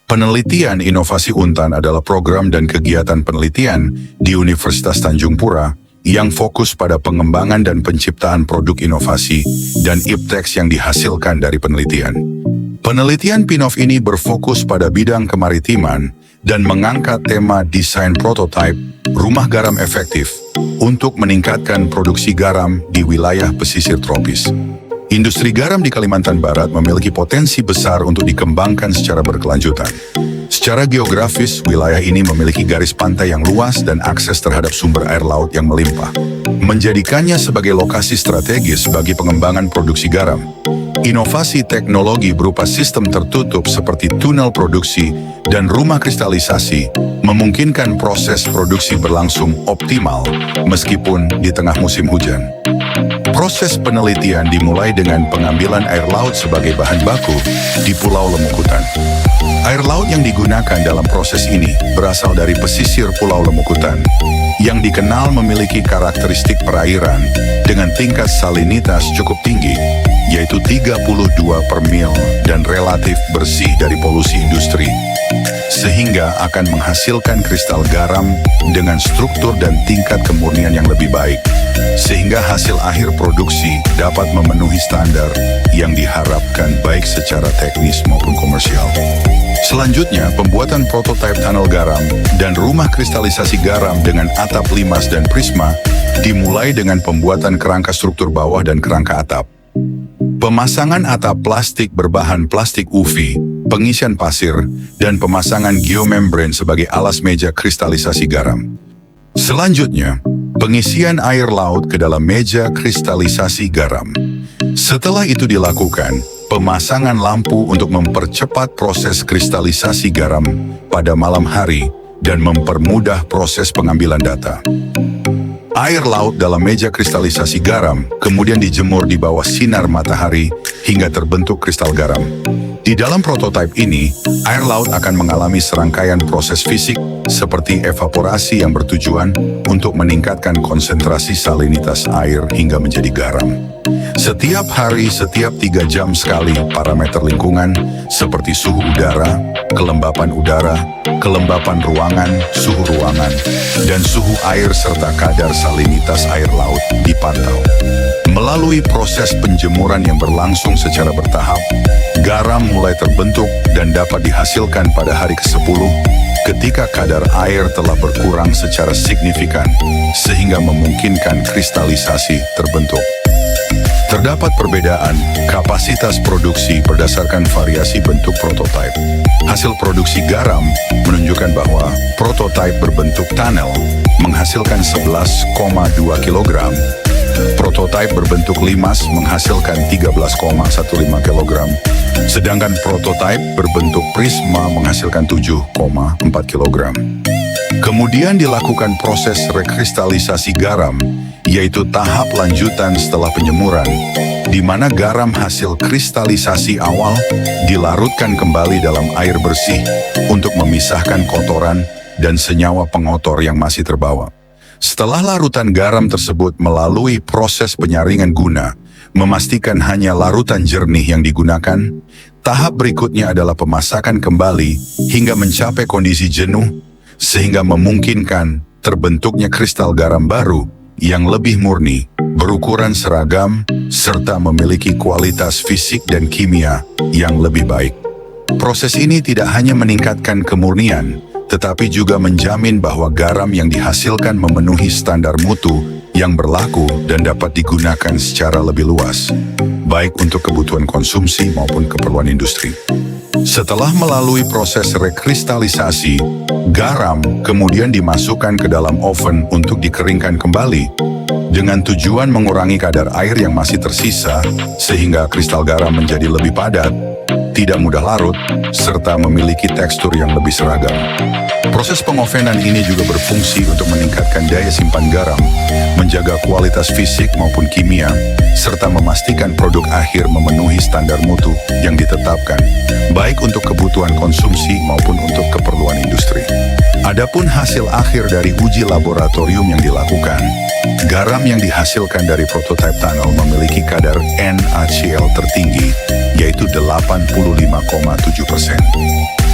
Penelitian Inovasi Untan adalah program dan kegiatan penelitian di Universitas Tanjung Pura yang fokus pada pengembangan dan penciptaan produk inovasi dan ipteks yang dihasilkan dari penelitian. Penelitian PINOV ini berfokus pada bidang kemaritiman dan mengangkat tema desain prototipe rumah garam efektif untuk meningkatkan produksi garam di wilayah pesisir tropis. Industri garam di Kalimantan Barat memiliki potensi besar untuk dikembangkan secara berkelanjutan. Secara geografis, wilayah ini memiliki garis pantai yang luas dan akses terhadap sumber air laut yang melimpah, menjadikannya sebagai lokasi strategis bagi pengembangan produksi garam. Inovasi teknologi berupa sistem tertutup seperti tunnel produksi dan rumah kristalisasi memungkinkan proses produksi berlangsung optimal meskipun di tengah musim hujan. Proses penelitian dimulai dengan pengambilan air laut sebagai bahan baku di Pulau Lemukutan. Air laut yang digunakan dalam proses ini berasal dari pesisir Pulau Lemukutan, yang dikenal memiliki karakteristik perairan dengan tingkat salinitas cukup tinggi, yaitu 32 per mil dan relatif bersih dari polusi industri, sehingga akan menghasilkan kristal garam dengan struktur dan tingkat kemurnian yang lebih baik, sehingga hasil akhir produksi dapat memenuhi standar yang diharapkan baik secara teknis maupun komersial. Selanjutnya, pembuatan prototipe tunnel garam dan rumah kristalisasi garam dengan atap limas dan prisma dimulai dengan pembuatan kerangka struktur bawah dan kerangka atap. Pemasangan atap plastik berbahan plastik UV, pengisian pasir, dan pemasangan geomembran sebagai alas meja kristalisasi garam. Selanjutnya, pengisian air laut ke dalam meja kristalisasi garam. Setelah itu dilakukan, pemasangan lampu untuk mempercepat proses kristalisasi garam pada malam hari dan mempermudah proses pengambilan data. Air laut dalam meja kristalisasi garam kemudian dijemur di bawah sinar matahari hingga terbentuk kristal garam. Di dalam prototipe ini, air laut akan mengalami serangkaian proses fisik seperti evaporasi yang bertujuan untuk meningkatkan konsentrasi salinitas air hingga menjadi garam. Setiap hari, setiap 3 jam sekali, parameter lingkungan seperti suhu udara, kelembapan ruangan, suhu ruangan, dan suhu air serta kadar salinitas air laut dipantau. Melalui proses penjemuran yang berlangsung secara bertahap, garam mulai terbentuk dan dapat dihasilkan pada hari ke-10 ketika kadar air telah berkurang secara signifikan sehingga memungkinkan kristalisasi terbentuk. Terdapat perbedaan kapasitas produksi berdasarkan variasi bentuk prototipe. Hasil produksi garam menunjukkan bahwa prototipe berbentuk tunnel menghasilkan 11,2 kg, prototipe berbentuk limas menghasilkan 13,15 kg, sedangkan prototipe berbentuk prisma menghasilkan 7,4 kg. Kemudian dilakukan proses rekristalisasi garam, yaitu tahap lanjutan setelah penjemuran, di mana garam hasil kristalisasi awal dilarutkan kembali dalam air bersih untuk memisahkan kotoran dan senyawa pengotor yang masih terbawa. Setelah larutan garam tersebut melalui proses penyaringan guna memastikan hanya larutan jernih yang digunakan, tahap berikutnya adalah pemasakan kembali hingga mencapai kondisi jenuh, sehingga memungkinkan terbentuknya kristal garam baru yang lebih murni, berukuran seragam, serta memiliki kualitas fisik dan kimia yang lebih baik. Proses ini tidak hanya meningkatkan kemurnian, tetapi juga menjamin bahwa garam yang dihasilkan memenuhi standar mutu yang berlaku dan dapat digunakan secara lebih luas, baik untuk kebutuhan konsumsi maupun keperluan industri. Setelah melalui proses rekristalisasi, garam kemudian dimasukkan ke dalam oven untuk dikeringkan kembali, dengan tujuan mengurangi kadar air yang masih tersisa, sehingga kristal garam menjadi lebih padat, tidak mudah larut, serta memiliki tekstur yang lebih seragam. Proses pengovenan ini juga berfungsi untuk meningkatkan daya simpan garam, menjaga kualitas fisik maupun kimia, serta memastikan produk akhir memenuhi standar mutu yang ditetapkan, baik untuk kebutuhan konsumsi maupun untuk keperluan industri. Adapun hasil akhir dari uji laboratorium yang dilakukan, garam yang dihasilkan dari prototipe tunnel memiliki kadar NaCl tertinggi, yaitu 85,7%.